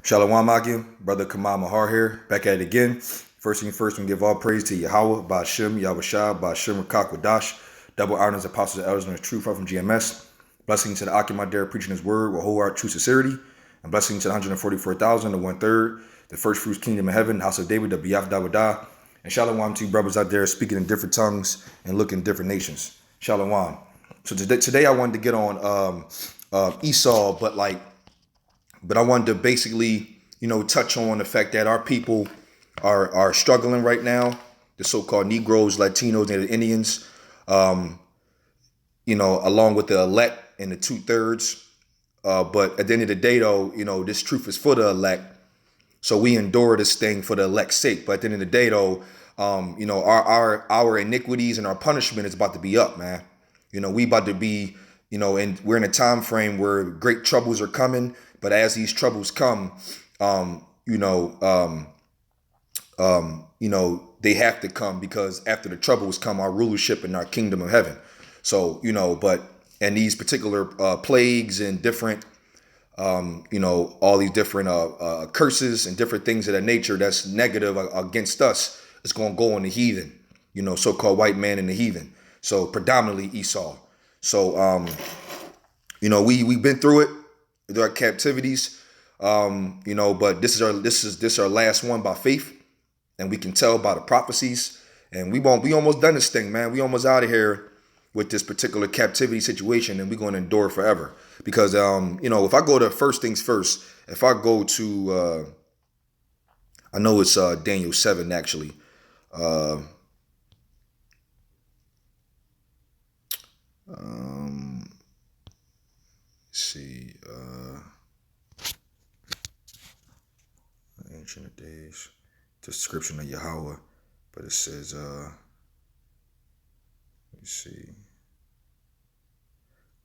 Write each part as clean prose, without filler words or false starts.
Shalom Akim, brother Kamal Mahar here, back at it again. First thing first, we give all praise to Yahawah, Bahasham, Yahawashi, Bahasham, Rakh qadash, double honors, apostles, and elders, and the true from GMS. Blessing to the Akim out there preaching his word with whole heart, true sincerity. And blessing to the 144,000, the 1/3, the first fruits kingdom of heaven, house of David, the Biyaf Dawadah. And shalom to you brothers out there speaking in different tongues and looking in different nations. Shalom. So today I wanted to get on Esau, but I wanted to basically, touch on the fact that our people are struggling right now. The so-called Negroes, Latinos, and the Indians, along with the elect and the 2/3. But at the end of the day, though, this truth is for the elect. So we endure this thing for the elect's sake. But at the end of the day, though, our iniquities and our punishment is about to be up, man. We about to be, and we're in a time frame where great troubles are coming. But as these troubles come, they have to come because after the troubles come our rulership in our kingdom of heaven. So, and these particular plagues and different, all these different curses and different things of that nature that's negative against us is going to go on the heathen, so-called white man and the heathen. So predominantly Esau. So, we've been through it. There are captivities, but this is our last one by faith, and we can tell by the prophecies. And we almost done this thing, man. We almost out of here with this particular captivity situation, and we're going to endure forever. Because if I go to first things first, if I go to I know it's Daniel 7 actually. Let's see, ancient of days, description of Yahawah, but it says, let's see,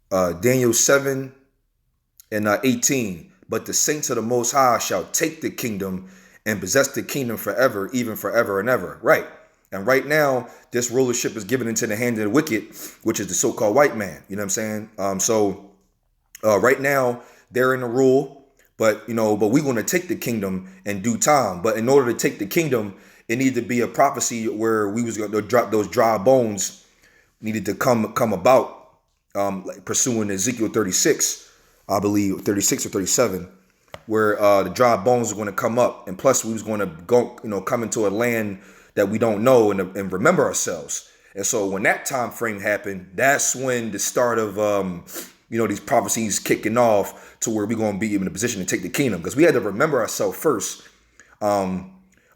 Daniel 7 and 18. But the saints of the Most High shall take the kingdom and possess the kingdom forever, even forever and ever. Right. And right now, this rulership is given into the hand of the wicked, which is the so-called white man. You know what I'm saying? Right now, they're in the rule, but we're going to take the kingdom in due time. But in order to take the kingdom, it needed to be a prophecy where we was going to drop those dry bones needed to come about, like pursuing Ezekiel 36, I believe 36 or 37, where the dry bones are going to come up. And plus we was going to go, come into a land that we don't know and remember ourselves. And so when that time frame happened, that's when the start of, these prophecies kicking off to where we're going to be in a position to take the kingdom. Because we had to remember ourselves first to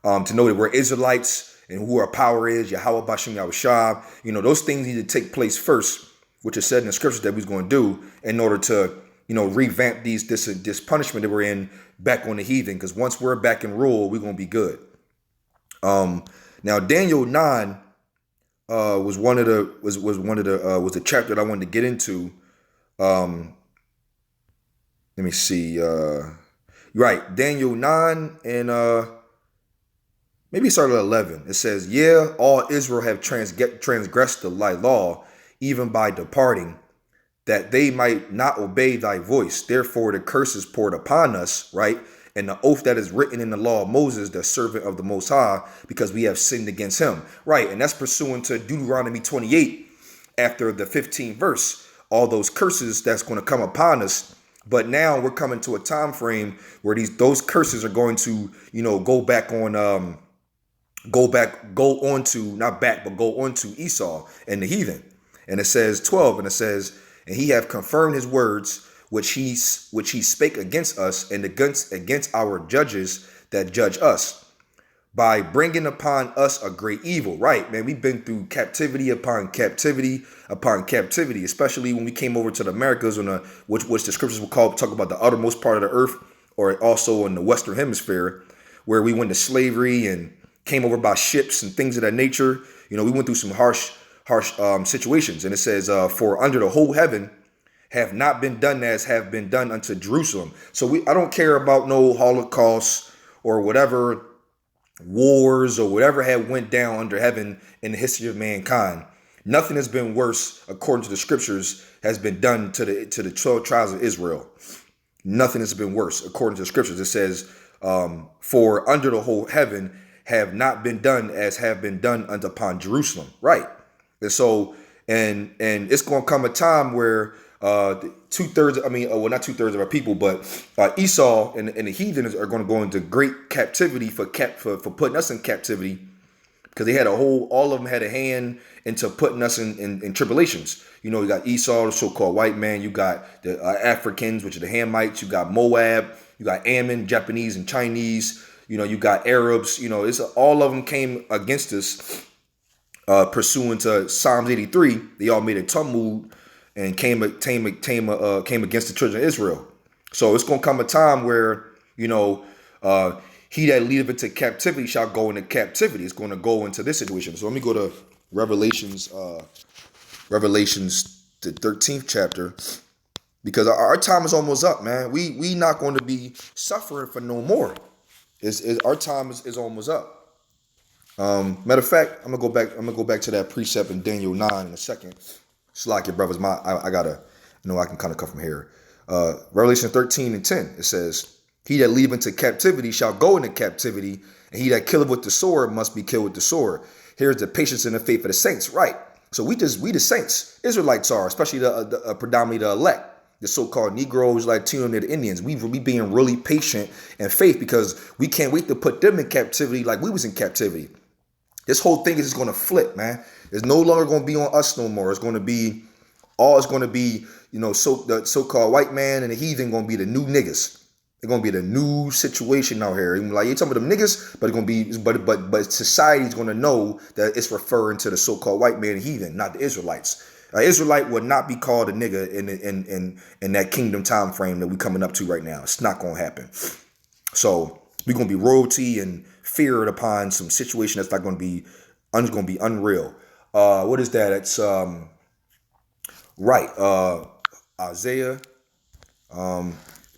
know that we're Israelites and who our power is, Yahawah, Bahasham, Yahawashi. Those things need to take place first, which is said in the scriptures that we're going to do in order to, revamp this punishment that we're in back on the heathen. Because once we're back in rule, we're going to be good. Now Daniel 9 was the chapter that I wanted to get into. Let me see. Right, Daniel 9 and maybe start at 11. It says, "Yeah, all Israel have transgressed the law, even by departing, that they might not obey thy voice. Therefore the curse is poured upon us," right? "And the oath that is written in the law of Moses, the servant of the Most High, because we have sinned against him." Right, and that's pursuant to Deuteronomy 28 after the 15th verse. All those curses that's going to come upon us. But now we're coming to a time frame where those curses are going to, go on to Esau and the heathen. And it says 12, and it says, "And he have confirmed his words, which he spake against us and against our judges that judge us, by bringing upon us a great evil." Right, man, we've been through captivity upon captivity upon captivity, especially when we came over to the Americas, which the scriptures will talk about the uttermost part of the earth, or also in the Western Hemisphere, where we went to slavery and came over by ships and things of that nature. We went through some harsh situations. And it says, "For under the whole heaven have not been done as have been done unto Jerusalem." So I don't care about no Holocaust or whatever wars or whatever had went down under heaven in the history of mankind. Nothing has been worse, according to the scriptures, has been done to the 12 tribes of Israel. Nothing has been worse, according to the scriptures. It says, for under the whole heaven have not been done as have been done unto upon Jerusalem. Right. And so, and it's going to come a time where two-thirds, well, not two-thirds of our people, but Esau and the heathens are going to go into great captivity for putting us in captivity, because they had all of them had a hand into putting us in tribulations. You know, you got Esau, the so-called white man. You got the Africans, which are the Hamites. You got Moab. You got Ammon, Japanese and Chinese. You know, you got Arabs. You know, all of them came against us, pursuant to Psalms 83. They all made a tumult and came against the children of Israel. So it's going to come a time where, you know, he that leadeth into captivity shall go into captivity. It's going to go into this situation. So let me go to Revelations, the 13th chapter, because our time is almost up, man. We not going to be suffering for no more. Our time is almost up. Matter of fact, I'm gonna go back to that precept in Daniel 9 in a second. Slack your brothers. I gotta I can kind of come from here. Revelation 13 and 10. It says, he that leadeth into captivity shall go into captivity, and he that killeth with the sword must be killed with the sword. Here's the patience and the faith of the saints. Right. So we the saints, Israelites are, especially predominantly the elect, the so-called Negroes, Latino, and the Indians. We being really patient and faith, because we can't wait to put them in captivity like we was in captivity. This whole thing is just going to flip, man. It's no longer going to be on us no more. It's going to be the so-called white man and the heathen going to be the new niggas. It's going to be the new situation out here. Like, you're talking about them niggas, but it's going to be, but society's going to know that it's referring to the so-called white man and heathen, not the Israelites. An Israelite would not be called a nigga in that kingdom time frame that we're coming up to right now. It's not going to happen. So we're going to be royalty and feared upon some situation that's not going to be unreal. What is that? It's right. Isaiah.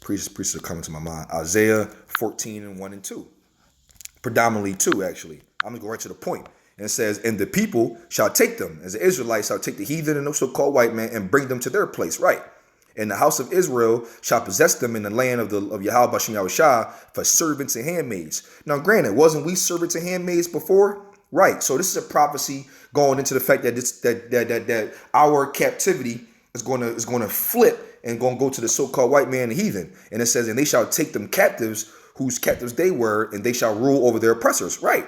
Priests are coming to my mind. Isaiah 14 and 1 and 2. Predominantly 2, actually. I'm going to go right to the point. And it says, and the people shall take them, as the Israelites shall take the heathen and the so-called white man and bring them to their place. Right. And the house of Israel shall possess them in the land of Yahawashi Yahawashi for servants and handmaids. Now, granted, wasn't we servants and handmaids before? Right. So this is a prophecy going into the fact that that our captivity is going to flip and going to go to the so-called white man and heathen. And it says, and they shall take them captives, whose captives they were, and they shall rule over their oppressors. Right.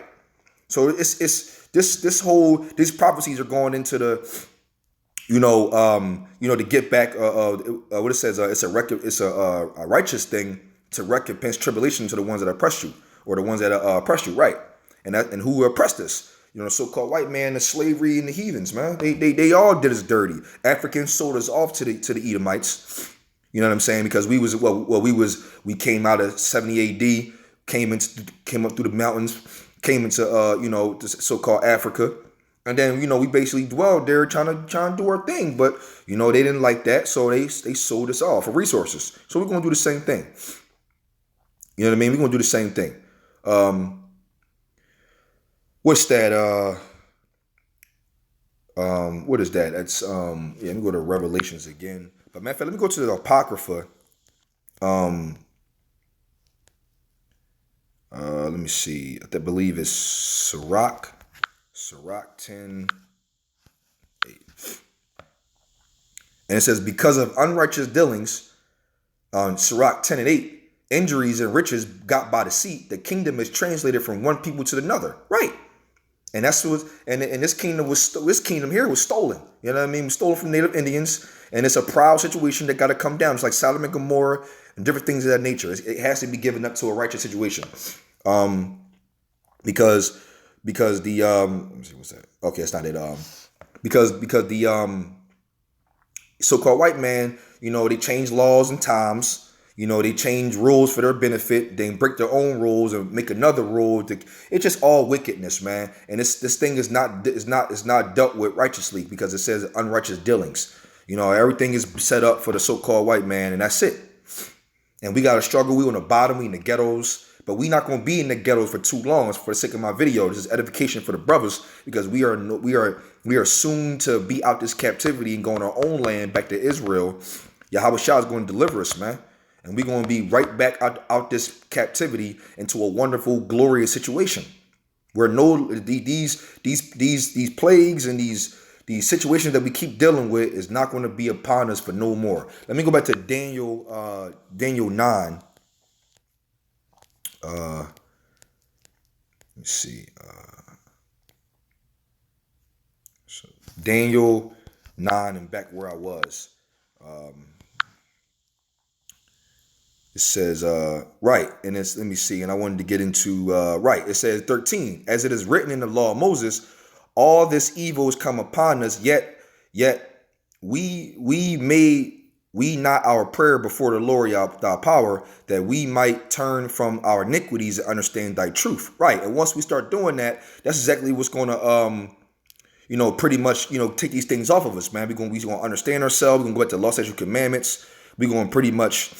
So these prophecies are going into the, to get back, what it says, it's a righteous thing to recompense tribulation to the ones that oppress you, or the ones that oppress you. Right. And who oppressed us? So-called white man, the slavery and the heathens, man. They all did us dirty. Africans sold us off to the Edomites. You know what I'm saying? Because we came out of 70 AD, came up through the mountains, came into the so-called Africa, and then we basically dwelled there trying to do our thing. But they didn't like that, so they sold us off for resources. So we're gonna do the same thing. You know what I mean? We're gonna do the same thing. What's that? What is that? That's let me go to Revelations again. But matter of fact, let me go to the Apocrypha. Let me see. I believe it's Ciroc 10:8. And it says, because of unrighteous dealings, on Ciroc 10:8, injuries and riches got by deceit, the kingdom is translated from one people to another. Right. And that's what, and this kingdom here was stolen. You know what I mean? It was stolen from native Indians, and it's a proud situation that got to come down. It's like Sodom and Gomorrah and different things of that nature. It has to be given up to a righteous situation, because the let me see, what's that? Okay, it's not it. Because the so-called white man, they change laws and times. They change rules for their benefit. They break their own rules and make another rule. It's just all wickedness, man. And this thing is not dealt with righteously, because it says unrighteous dealings. Everything is set up for the so-called white man, and that's it. And we got to struggle. We on the bottom. We in the ghettos, but we not going to be in the ghettos for too long. It's for the sake of my video. This is edification for the brothers, because we are soon to be out this captivity and go on our own land back to Israel. Yahawashi is going to deliver us, man. And we're going to be right back out this captivity into a wonderful, glorious situation where these plagues and these situations that we keep dealing with is not going to be upon us for no more. Let me go back to Daniel 9. Let's see. So Daniel 9 and back where I was. It says, right, and it's, let me see, and I wanted to get into, right, it says 13, as it is written in the law of Moses, all this evil has come upon us, yet we not our prayer before the Lord, thy power, that we might turn from our iniquities and understand thy truth. Right, and once we start doing that, that's exactly what's going to, pretty much, take these things off of us, man. We're going to understand ourselves. We're going to go back to the law, statutes, commandments. We're going to pretty much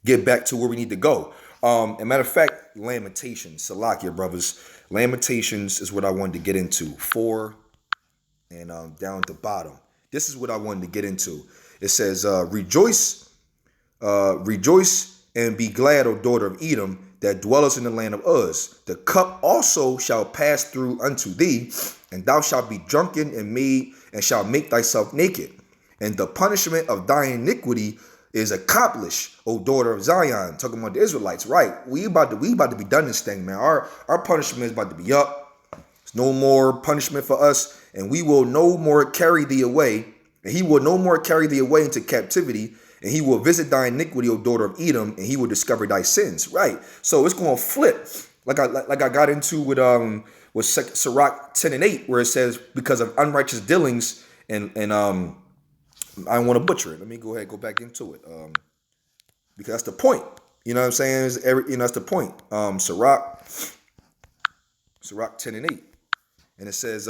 get back to where we need to go. And matter of fact, Lamentations, Salakia, brothers. Lamentations is what I wanted to get into. 4 and down at the bottom. This is what I wanted to get into. It says, rejoice and be glad, O daughter of Edom, that dwellest in the land of Uz. The cup also shall pass through unto thee, and thou shalt be drunken and shalt make thyself naked. And the punishment of thine iniquity is accomplished, O daughter of Zion. Talking about the Israelites, right? We about to be done this thing, man. Our punishment is about to be up. There's no more punishment for us, and we will no more carry thee away. And he will no more carry thee away into captivity, and he will visit thy iniquity, O daughter of Edom, and he will discover thy sins. Right. So it's going to flip, like I got into with Ciroc 10 and 8, where it says, because of unrighteous dealings and I don't want to butcher it. Let me go ahead and go back into it. Because that's the point. You know what I'm saying? That's the point. Ciroc 10 and 8. And it says,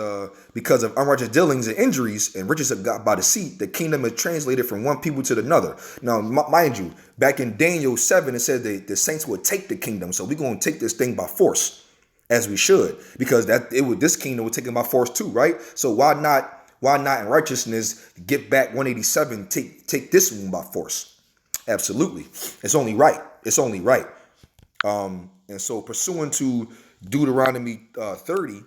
because of unrighteous dealings and injuries and riches of God by deceit, the kingdom is translated from one people to another. Now, mind you, back in Daniel 7, it said the saints would take the kingdom. So we're going to take this thing by force, as we should, because this kingdom was taken by force too, right? So why not in righteousness get back 187, take this one by force? Absolutely. It's only right. It's only right. And so pursuant to Deuteronomy 30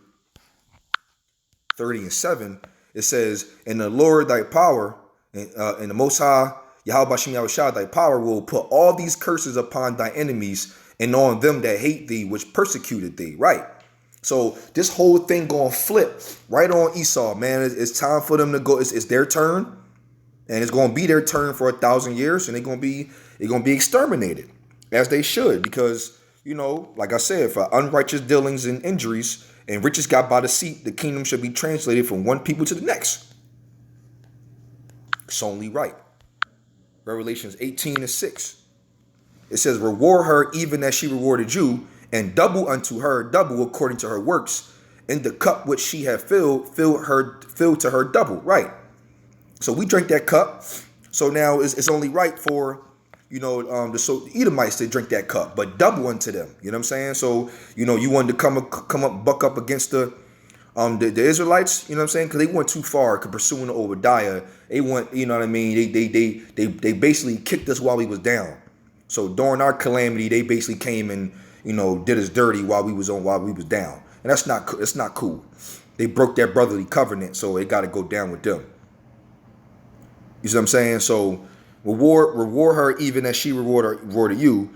and 7, it says, and the Lord thy power, and the Most High, Yahawashi thy power, will put all these curses upon thy enemies and on them that hate thee, which persecuted thee. Right. So this whole thing going to flip right on Esau, man. It's time for them to go. It's their turn, and it's going to be their turn for 1,000 years, and they're going to be exterminated, as they should, because, like I said, for unrighteous dealings and injuries and riches got by deceit, the kingdom should be translated from one people to the next. It's only right. Revelations 18 and 6. It says, reward her even as she rewarded you, and double unto her, double according to her works. In the cup which she had filled to her double. Right. So we drank that cup. So now it's only right for, the Edomites to drink that cup, but double unto them. You know what I'm saying? So, you wanted to come up, buck up against the Israelites, you know what I'm saying? Because they went too far pursuing Obadiah. They went, you know what I mean? They basically kicked us while we was down. So during our calamity, they basically came and, did us dirty while we was down. And that's not cool. They broke their brotherly covenant, so it got to go down with them. You see what I'm saying? So reward her even as she rewarded you,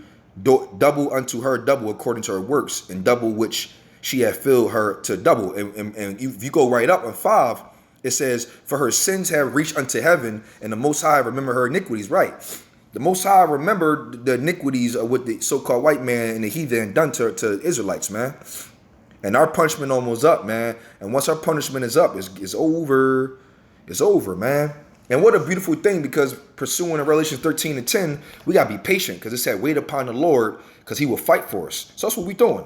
double unto her double according to her works, and double which she had filled her to double. And if you go right up in 5, it says, for her sins have reached unto heaven, and the Most High remember her iniquities. Right. The Most High remembered the iniquities of what the so-called white man and the heathen done to Israelites, man. And our punishment almost up, man. And once our punishment is up, it's over. It's over, man. And what a beautiful thing, because pursuing in Revelation 13 and 10, we got to be patient, because it said, wait upon the Lord, because he will fight for us. So that's what we're doing.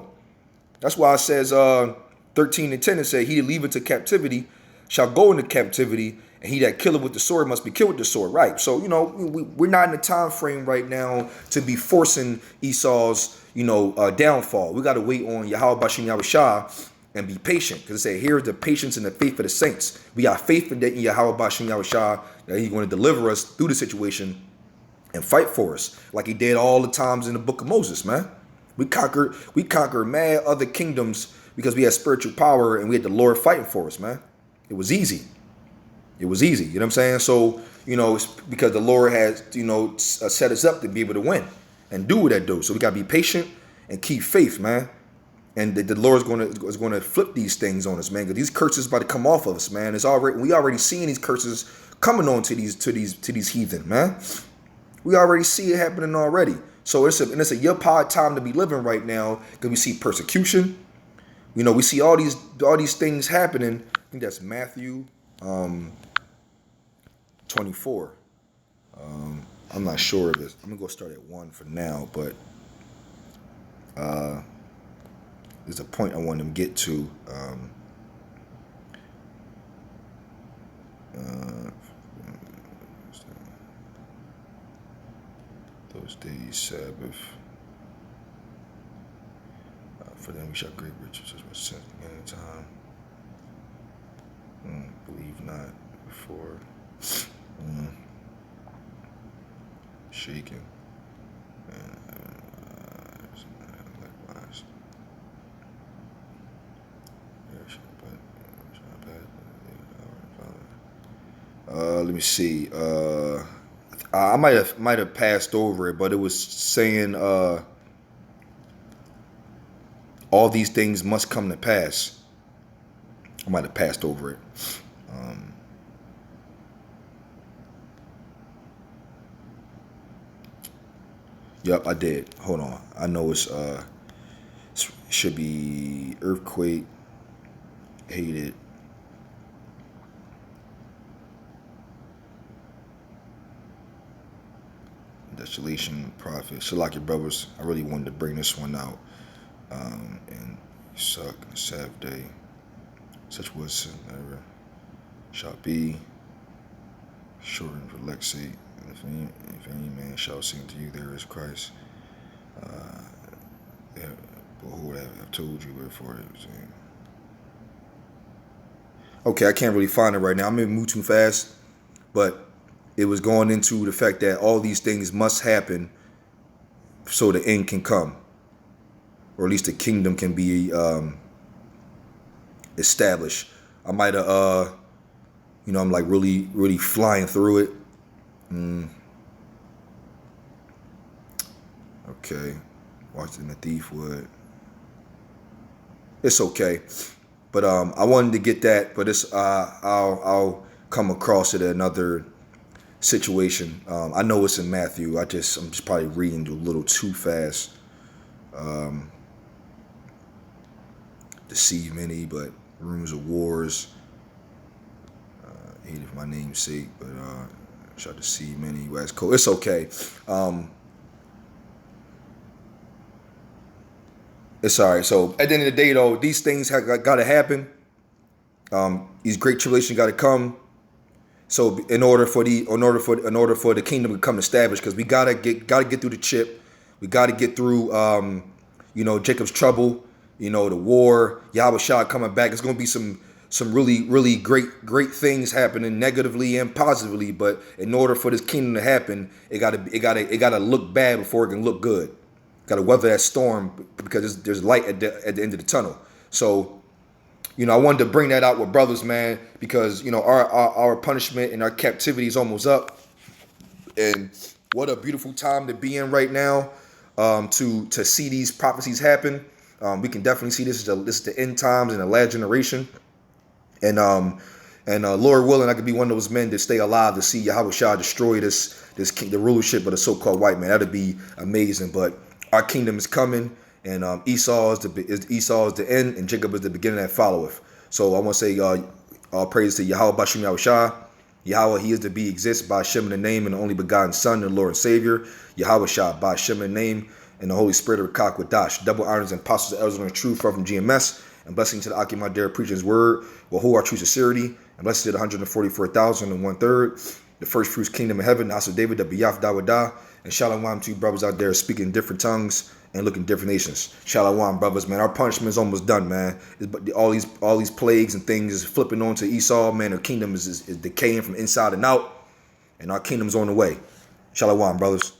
That's why it says 13 and 10, it said, he that leaveth to captivity shall go into captivity, and he that killeth with the sword must be killed with the sword. Right. So, we're not in the time frame right now to be forcing Esau's, downfall. We got to wait on Yahawashi and be patient, because it said, here's the patience and the faith of the saints. We got faith in Yahawashi that he's going to deliver us through the situation and fight for us, like he did all the times in the book of Moses, man. We conquered mad other kingdoms because we had spiritual power and we had the Lord fighting for us, man. It was easy. It was easy. You know what I'm saying? So, it's because the Lord has, set us up to be able to win and do what that do. So we got to be patient and keep faith, man. And the Lord is going to flip these things on us, man. Because these curses about to come off of us, man. We already seeing these curses coming on to these heathen, man. We already see it happening already. So it's a your time to be living right now, because we see persecution. We see all these things happening. I think that's Matthew 24. I'm not sure of this. I'm gonna go start at 1 for now, but there's a point I want them to get to. Those days Sabbath. For them we shall great riches as was sent in time. Believe not before. Shaken. Likewise. Let me see. I might have passed over it, but it was saying all these things must come to pass. I might have passed over it. Yep, I did. Hold on. I know it should be earthquake, hated. Desolation, prophet. Shalak, your brothers. I really wanted to bring this one out. And suck and Sabbath day. Such was never shall be. Shortened for Lexi. If any man shall sing to you, there is Christ. Behold, I have told you wherefore it was. Okay, I can't really find it right now. I'm gonna move too fast, but it was going into the fact that all these things must happen so the end can come, or at least the kingdom can be established. I might have, I'm like really, really flying through it. Okay, watching the thief would. It's okay, but I wanted to get that, but it's I'll come across it at another situation. I know it's in Matthew. I'm just probably reading a little too fast. Deceive many, but rumors of wars. Hated for my name's sake, but shall deceive many. West Coast. It's okay. It's all right. So at the end of the day, though, these things got to happen. These great tribulations got to come. So in order for the kingdom to come established, because we gotta get through the chip, we gotta get through Jacob's trouble, the war, Yahawashi coming back. It's gonna be some really, really great things happening negatively and positively. But in order for this kingdom to happen, it gotta look bad before it can look good. Gotta weather that storm because there's light at the end of the tunnel. So I wanted to bring that out with brothers, man, because our punishment and our captivity is almost up, and what a beautiful time to be in right now, to see these prophecies happen. We can definitely see this is the end times and the last generation, and Lord willing, I could be one of those men that stay alive to see Yahawashi destroy the rulership of the so-called white man. That'd be amazing. But our kingdom is coming. And Esau is the end, and Jacob is the beginning that followeth. So I want to say all praise to Yahawah, Bahasham, Yahawashi. Yahawah, he is to be, exists, Bahasham in the name, and the only begotten Son, the Lord and Savior. Yahawashi, Bahasham in the name, and the Holy Spirit of Rakh qadash. Double honors and apostles, elders on the truth from GMS. And blessing to the Aki Madera preaching his word, will hold our true sincerity. And blessed to the 144,000 and 1/3. The first fruits kingdom of heaven, the house of David, the Biyaf Dawadah. And shalom to you brothers out there speaking different tongues and looking different nations. Shalom, brothers, man. Our punishment is almost done, man. All these plagues and things is flipping on to Esau, man. Our kingdom is decaying from inside and out, and our kingdom's on the way. Shalom, brothers.